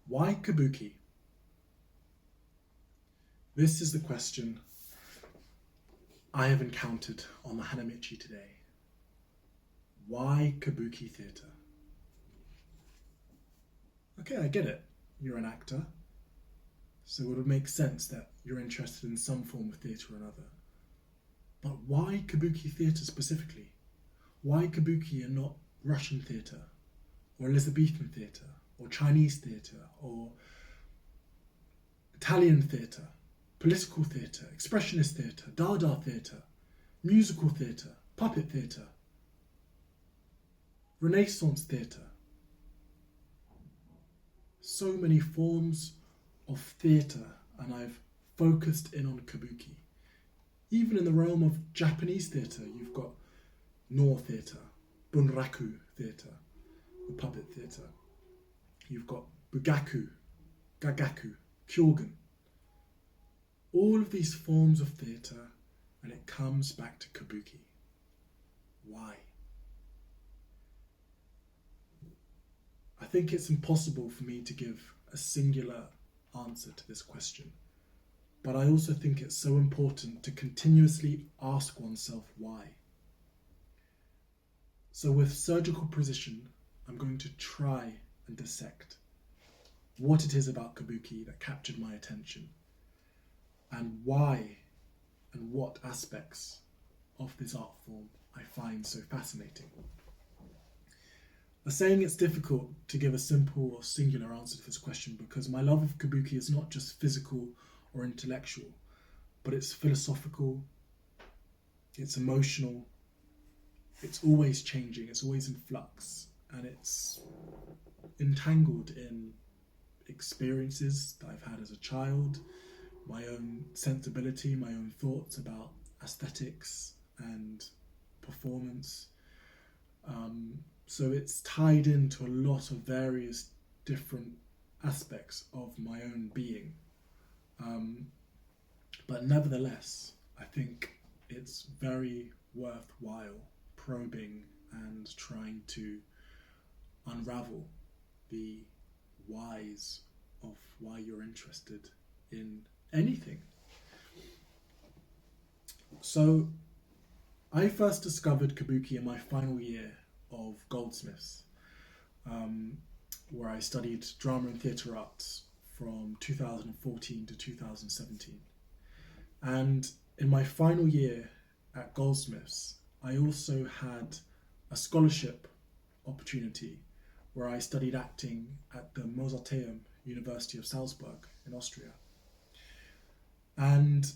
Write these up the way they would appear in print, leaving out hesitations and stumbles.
Why Kabuki? This is the question I have encountered on the hanamichi today. Why Kabuki theatre? Okay, I get it. You're an actor, so it would make sense that you're interested in some form of theatre or another. But why Kabuki theatre specifically? Why Kabuki and not Russian theatre, or Elizabethan theatre, or Chinese theatre, or Italian theatre, political theatre, expressionist theatre, Dada theatre, musical theatre, puppet theatre, Renaissance theatre? So many forms of theatre, and I've focused in on Kabuki. Even in the realm of Japanese theatre, you've got No theatre, Bunraku theatre, the puppet theatre. You've got Bugaku, Gagaku, Kyogen. All of these forms of theatre, and it comes back to Kabuki. Why? I think it's impossible for me to give a singular answer to this question, but I also think it's so important to continuously ask oneself why. So with surgical precision, I'm going to try and dissect what it is about Kabuki that captured my attention, and why and what aspects of this art form I find so fascinating. I'm saying it's difficult to give a simple or singular answer to this question because my love of Kabuki is not just physical or intellectual, but it's philosophical, it's emotional, it's always changing, it's always in flux, and it's entangled in experiences that I've had as a child, my own sensibility, my own thoughts about aesthetics and performance. So it's tied into a lot of various different aspects of my own being. But nevertheless, I think it's very worthwhile probing and trying to unravel the whys of why you're interested in anything. So I first discovered Kabuki in my final year of Goldsmiths, where I studied drama and theatre arts from 2014 to 2017. And in my final year at Goldsmiths, I also had a scholarship opportunity where I studied acting at the Mozarteum University of Salzburg in Austria. And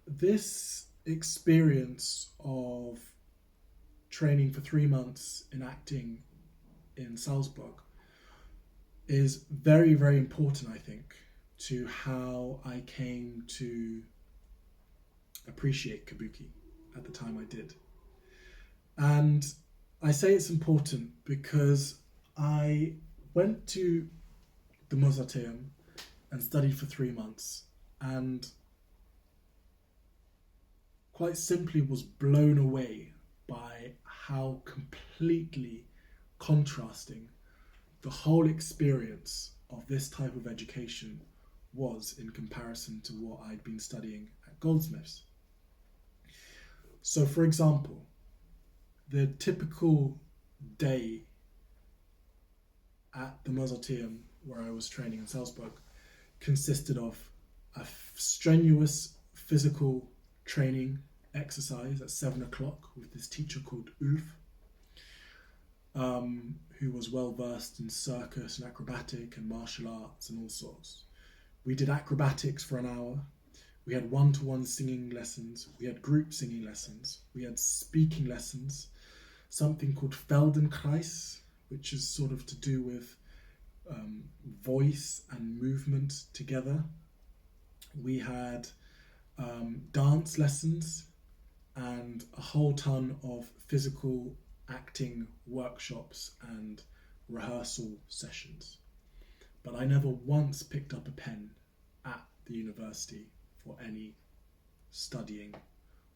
this experience of training for 3 months in acting in Salzburg is very, very important, I think, to how I came to appreciate Kabuki at the time I did. And I say it's important because I went to the Mozarteum and studied for 3 months and quite simply was blown away by how completely contrasting the whole experience of this type of education was in comparison to what I'd been studying at Goldsmiths. So, for example, the typical day at the Mozarteum where I was training in Salzburg consisted of a strenuous physical training exercise at 7 o'clock with this teacher called Ulf, who was well versed in circus and acrobatic and martial arts and all sorts. We did acrobatics for an hour. We had one-to-one singing lessons. We had group singing lessons. We had speaking lessons, something called Feldenkreis, which is sort of to do with voice and movement together. We had dance lessons and a whole ton of physical acting workshops and rehearsal sessions. But I never once picked up a pen at the university for any studying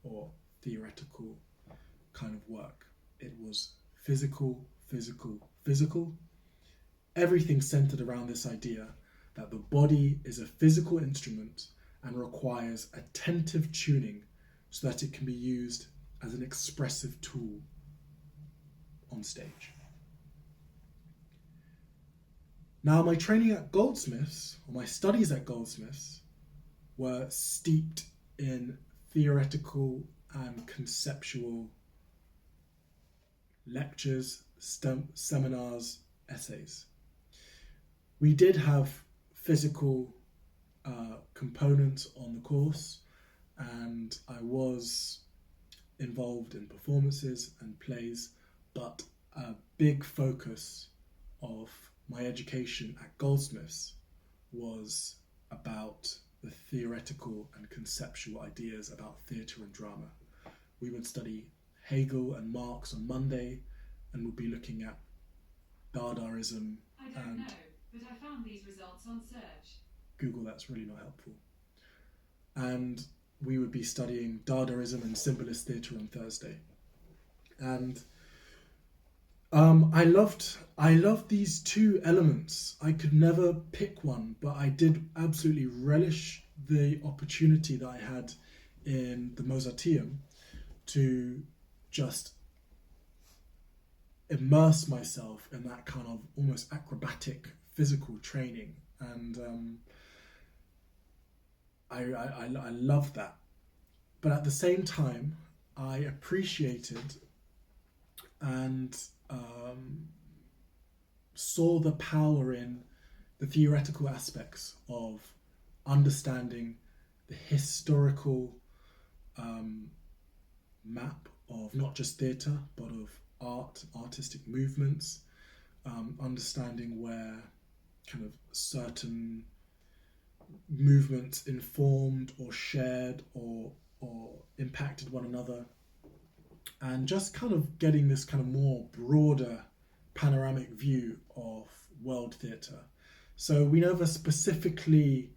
or theoretical kind of work. It was physical, physical, physical. Everything centered around this idea that the body is a physical instrument and requires attentive tuning so that it can be used as an expressive tool on stage. Now, my training at Goldsmiths, or my studies at Goldsmiths, were steeped in theoretical and conceptual lectures, seminars, essays. We did have physical components on the course, and I was involved in performances and plays, but a big focus of my education at Goldsmiths was about the theoretical and conceptual ideas about theatre and drama. We would study Hegel and Marx on Monday, and would be looking at Dadaism. I don't know, but I found these results on search. Google, that's really not helpful. And we would be studying Dadaism and symbolist theatre on Thursday. And I loved these two elements. I could never pick one, but I did absolutely relish the opportunity that I had in the Mozarteum to just immerse myself in that kind of almost acrobatic physical training. And I loved that. But at the same time, I appreciated and saw the power in the theoretical aspects of understanding the historical map of not just theatre, but of art, artistic movements, understanding where kind of certain movements informed or shared or impacted one another, and just kind of getting this kind of more broader panoramic view of world theatre. So we never specifically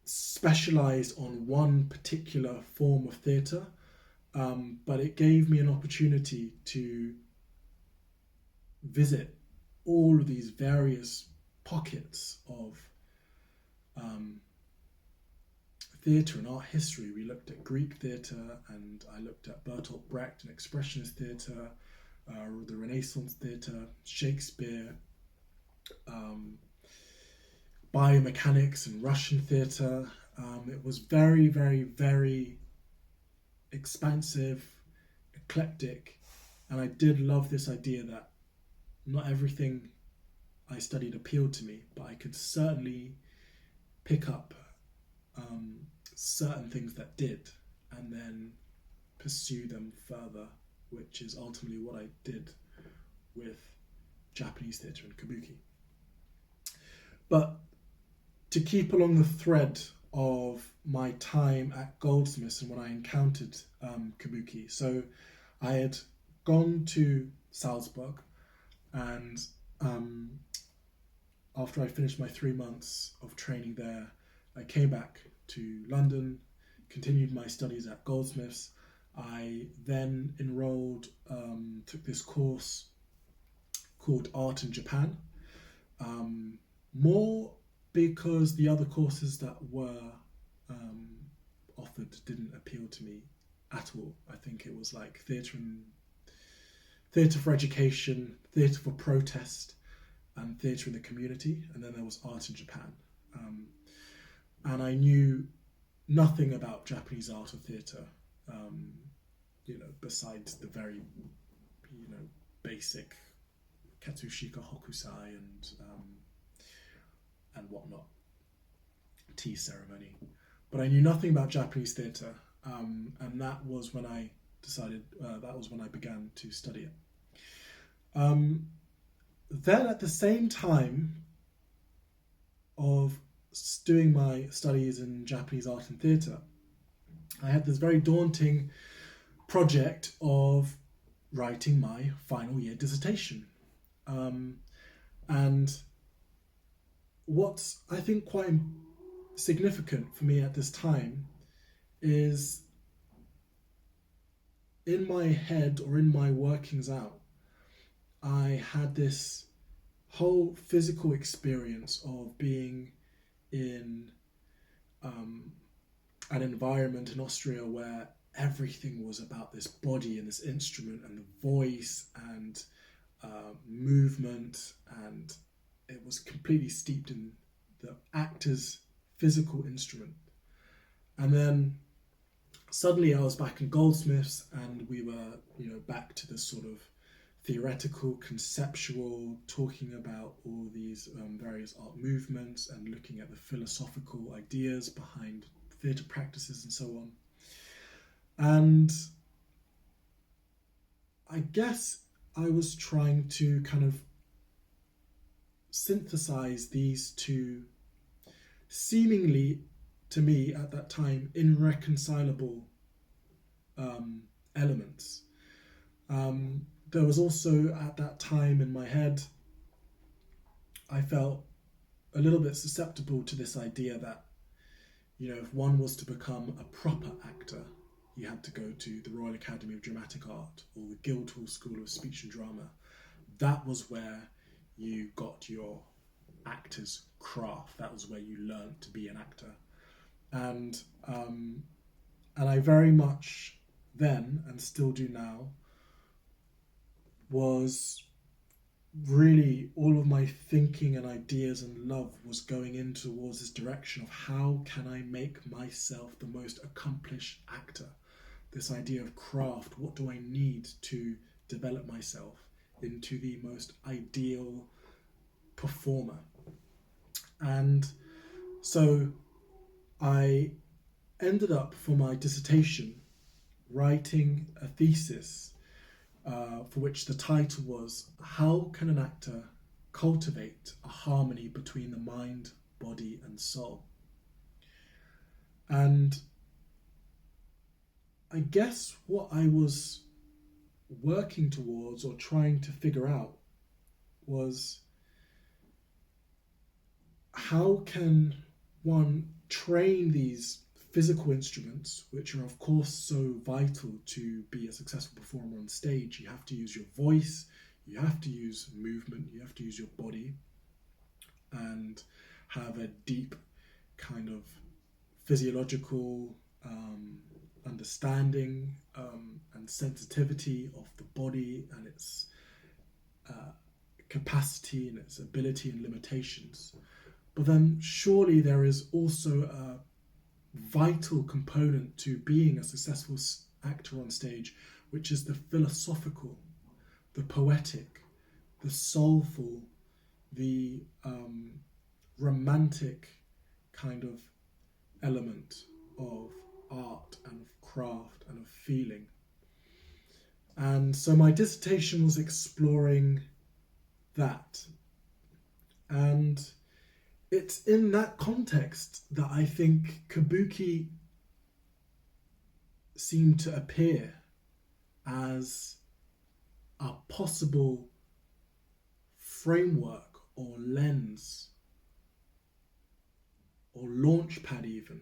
specialised on one particular form of theatre, but it gave me an opportunity to visit all of these various pockets of theatre and art history. We looked at Greek theatre, and I looked at Bertolt Brecht and Expressionist theatre, the Renaissance theatre, Shakespeare, biomechanics and Russian theatre. It was very, very, very expansive, eclectic, and I did love this idea that not everything I studied appealed to me, but I could certainly pick up certain things that did and then pursue them further, which is ultimately what I did with Japanese theatre and Kabuki. But to keep along the thread of my time at Goldsmiths and when I encountered Kabuki, so I had gone to Salzburg, and after I finished my 3 months of training there, I came back to London, continued my studies at Goldsmiths. I then enrolled, took this course called Art in Japan, more because the other courses that were offered didn't appeal to me at all. I think it was like theatre for education, theatre for protest, and theatre in the community, and then there was Art in Japan. And I knew nothing about Japanese art or theatre, besides the very, basic Katsushika Hokusai and whatnot, tea ceremony. But I knew nothing about Japanese theatre, and that was when I decided, that was when I began to study it. Then at the same time of doing my studies in Japanese art and theatre, I had this very daunting project of writing my final year dissertation. And what's, I think, quite significant for me at this time is in my head, or in my workings out, I had this whole physical experience of being in an environment in Austria where everything was about this body and this instrument and the voice and movement, and it was completely steeped in the actor's physical instrument. And then suddenly I was back in Goldsmiths, and we were, back to this sort of theoretical, conceptual, talking about all these various art movements and looking at the philosophical ideas behind theatre practices and so on. And I guess I was trying to kind of synthesize these two seemingly, to me at that time, irreconcilable elements. There was also at that time in my head, I felt a little bit susceptible to this idea that, if one was to become a proper actor, you had to go to the Royal Academy of Dramatic Art or the Guildhall School of Speech and Drama. That was where you got your actor's craft. That was where you learned to be an actor. And I very much then, and still do now, was really all of my thinking and ideas and love was going in towards this direction of how can I make myself the most accomplished actor? This idea of craft, what do I need to develop myself into the most ideal performer? And so I ended up, for my dissertation, writing a thesis for which the title was, How Can an Actor Cultivate a Harmony Between the Mind, Body and Soul? And I guess what I was working towards or trying to figure out was, how can one train these physical instruments, which are of course so vital to be a successful performer on stage? You have to use your voice, you have to use movement, you have to use your body, and have a deep kind of physiological understanding and sensitivity of the body and its capacity and its ability and limitations. But then surely there is also a vital component to being a successful actor on stage, which is the philosophical, the poetic, the soulful, the romantic kind of element of art and of craft and of feeling. And so my dissertation was exploring that. And it's in that context that I think Kabuki seemed to appear as a possible framework or lens or launch pad even,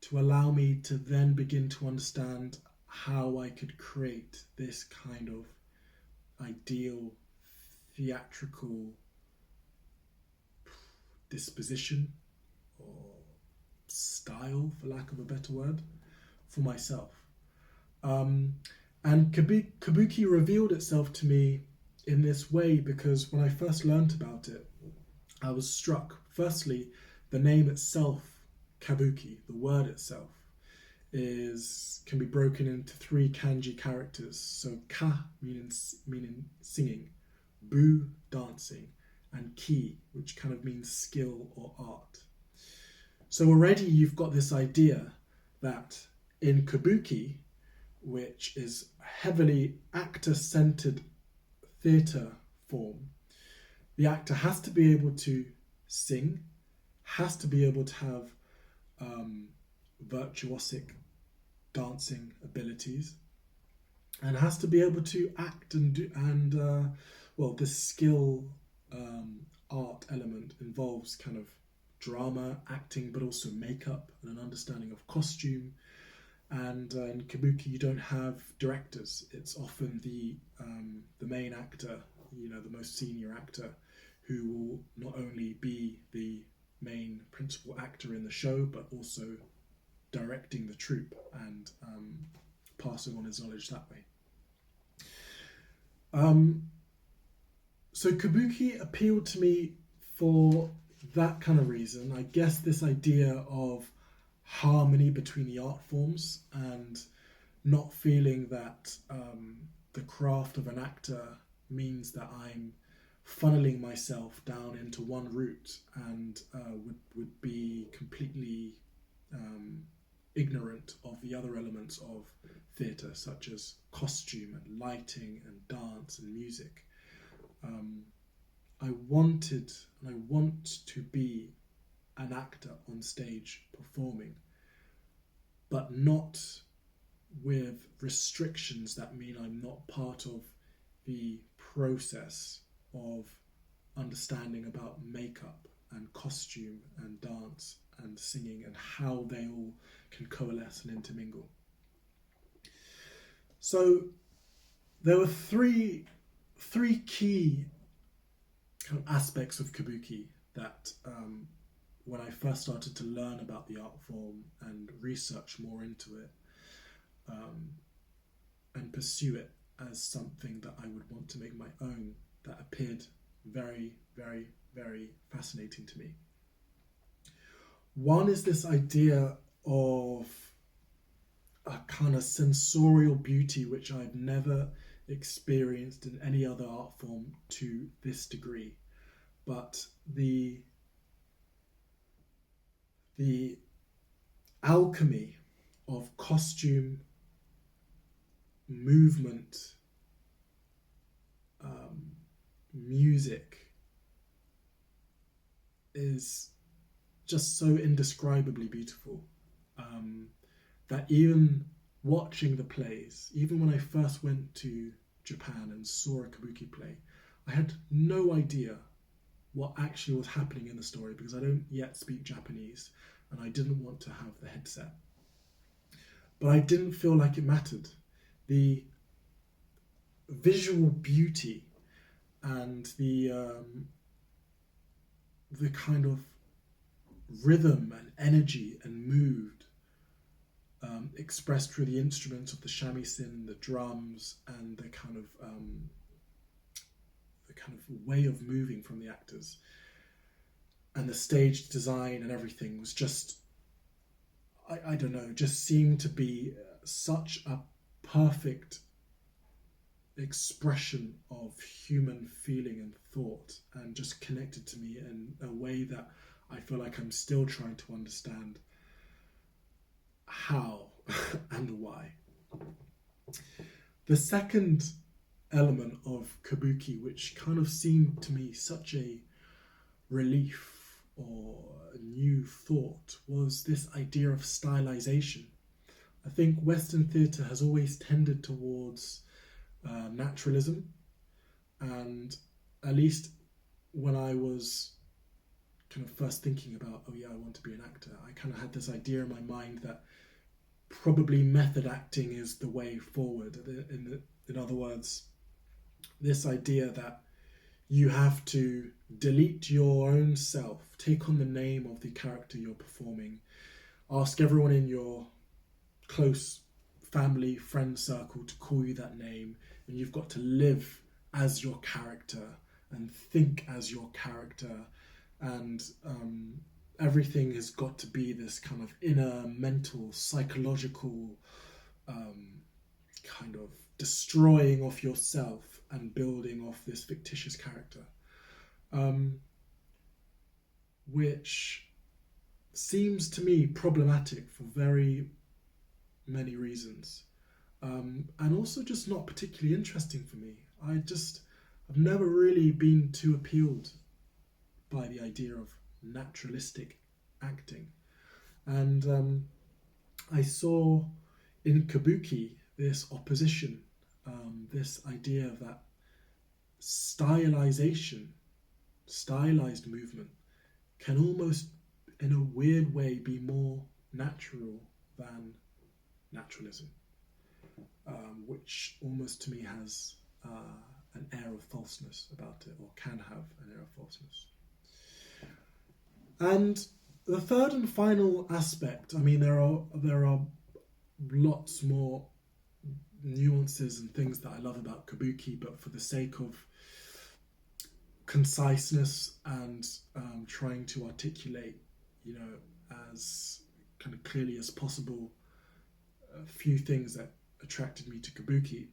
to allow me to then begin to understand how I could create this kind of ideal theatrical disposition or style, for lack of a better word, for myself. And Kabuki revealed itself to me in this way because when I first learnt about it, I was struck. Firstly, the name itself, Kabuki, the word itself, can be broken into 3 kanji characters. So ka meaning singing, bu dancing, and ki, which kind of means skill or art. So already you've got this idea that in Kabuki, which is heavily actor-centered theatre form, the actor has to be able to sing, has to be able to have virtuosic dancing abilities, and has to be able to act and do, and this skill art element involves kind of drama, acting, but also makeup and an understanding of costume. And in Kabuki, you don't have directors. It's often the main actor the most senior actor, who will not only be the main principal actor in the show, but also directing the troupe and passing on his knowledge that way. So Kabuki appealed to me for that kind of reason. I guess this idea of harmony between the art forms and not feeling that the craft of an actor means that I'm funneling myself down into one route and would be completely ignorant of the other elements of theatre, such as costume and lighting and dance and music. I wanted and I want to be an actor on stage performing, but not with restrictions that mean I'm not part of the process of understanding about makeup and costume and dance and singing and how they all can coalesce and intermingle. So there were three key kind of aspects of Kabuki that when I first started to learn about the art form and research more into it and pursue it as something that I would want to make my own, that appeared very, very, very fascinating to me. One is this idea of a kind of sensorial beauty which I've never experienced in any other art form to this degree, but the alchemy of costume, movement, music is just so indescribably beautiful that even watching the plays, even when I first went to Japan and saw a Kabuki play, I had no idea what actually was happening in the story because I don't yet speak Japanese and I didn't want to have the headset. But I didn't feel like it mattered. The visual beauty and the kind of rhythm and energy and mood expressed through the instruments of the shamisen, the drums, and the kind of way of moving from the actors, and the stage design and everything was just, I don't know, just seemed to be such a perfect expression of human feeling and thought, and just connected to me in a way that I feel like I'm still trying to understand how and why. The second element of Kabuki, which kind of seemed to me such a relief or a new thought, was this idea of stylization. I think Western theatre has always tended towards naturalism, and at least when I was kind of first thinking about, oh yeah, I want to be an actor, I kind of had this idea in my mind that probably method acting is the way forward. In other words, this idea that you have to delete your own self, take on the name of the character you're performing, ask everyone in your close family, friend circle to call you that name, and you've got to live as your character and think as your character, and everything has got to be this kind of inner mental, psychological kind of destroying of yourself and building off this fictitious character, which seems to me problematic for very many reasons, and also just not particularly interesting for me. I've never really been too appealed by the idea of naturalistic acting, and I saw in Kabuki this opposition, this idea that stylized movement can almost in a weird way be more natural than naturalism, which almost to me has an air of falseness about it, or can have an air of falseness. And the third and final aspect, I mean, there are lots more nuances and things that I love about Kabuki, but for the sake of conciseness and trying to articulate, as kind of clearly as possible, a few things that attracted me to Kabuki,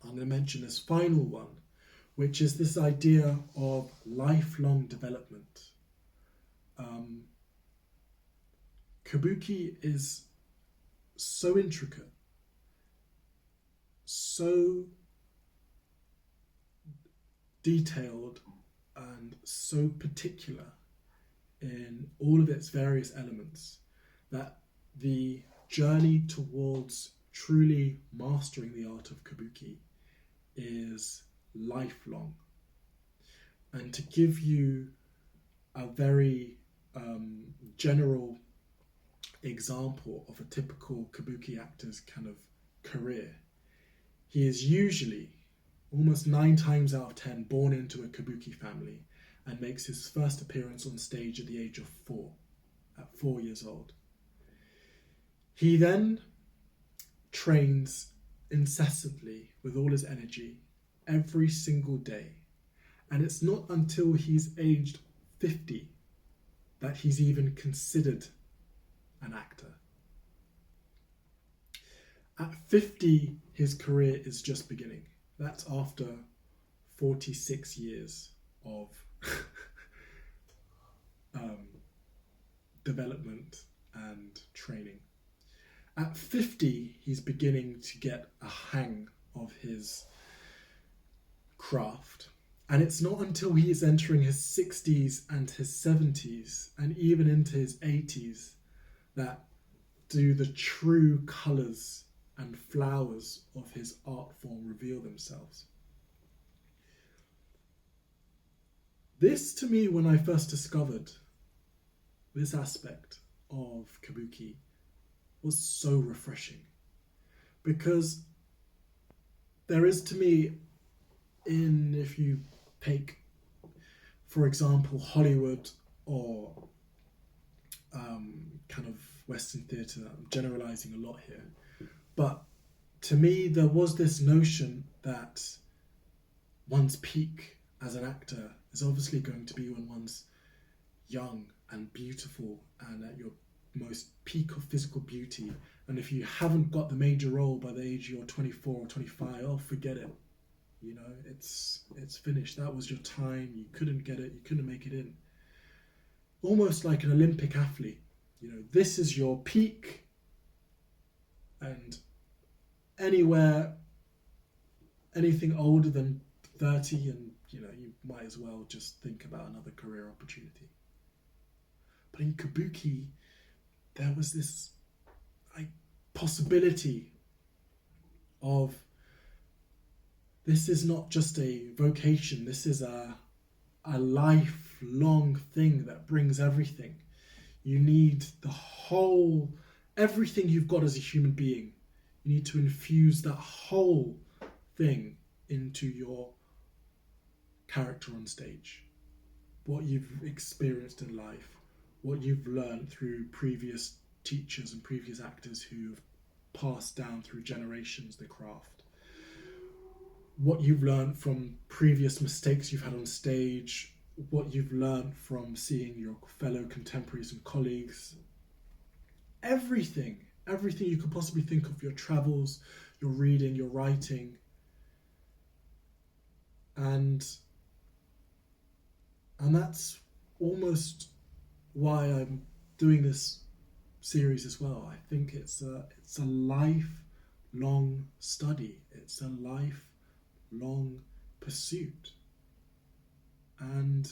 I'm going to mention this final one, which is this idea of lifelong development. Kabuki is so intricate, so detailed, and so particular in all of its various elements that the journey towards truly mastering the art of Kabuki is lifelong. And to give you a very general example of a typical Kabuki actor's kind of career, he is usually, almost 9 times out of 10, born into a Kabuki family and makes his first appearance on stage at the age of 4, at 4 years old. He then trains incessantly with all his energy every single day, and it's not until he's aged 50 that he's even considered an actor. At 50, his career is just beginning. That's after 46 years of development and training. At 50, he's beginning to get a hang of his craft. And it's not until he is entering his 60s and his 70s and even into his 80s that do the true colours and flowers of his art form reveal themselves. This, to me, when I first discovered this aspect of Kabuki, was so refreshing, because there is, to me, if you take, for example, Hollywood or kind of Western theatre, I'm generalising a lot here, but to me there was this notion that one's peak as an actor is obviously going to be when one's young and beautiful and at your most peak of physical beauty, and if you haven't got the major role by the age you're 24 or 25, oh, forget it. It's finished. That was your time. You couldn't get it. You couldn't make it in. Almost like an Olympic athlete. This is your peak, and anything older than 30, and you might as well just think about another career opportunity. But in Kabuki, there was this possibility of, this is not just a vocation, this is a lifelong thing that brings everything. You need everything you've got as a human being. You need to infuse that whole thing into your character on stage. What you've experienced in life, what you've learned through previous teachers and previous actors who have passed down through generations the craft. What you've learned from previous mistakes you've had on stage, what you've learned from seeing your fellow contemporaries and colleagues. Everything you could possibly think of, your travels, your reading, your writing. And that's almost why I'm doing this series as well. I think it's a lifelong study. It's a lifelong pursuit. And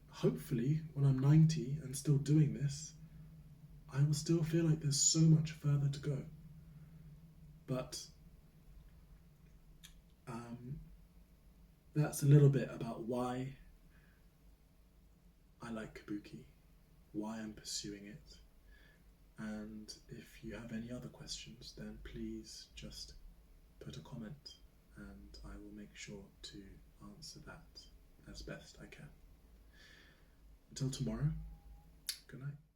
hopefully when I'm 90 and still doing this, I will still feel like there's so much further to go. But that's a little bit about why I like Kabuki, why I'm pursuing it. And if you have any other questions, then please just put a comment and I will make sure to answer that as best I can. Until tomorrow, good night.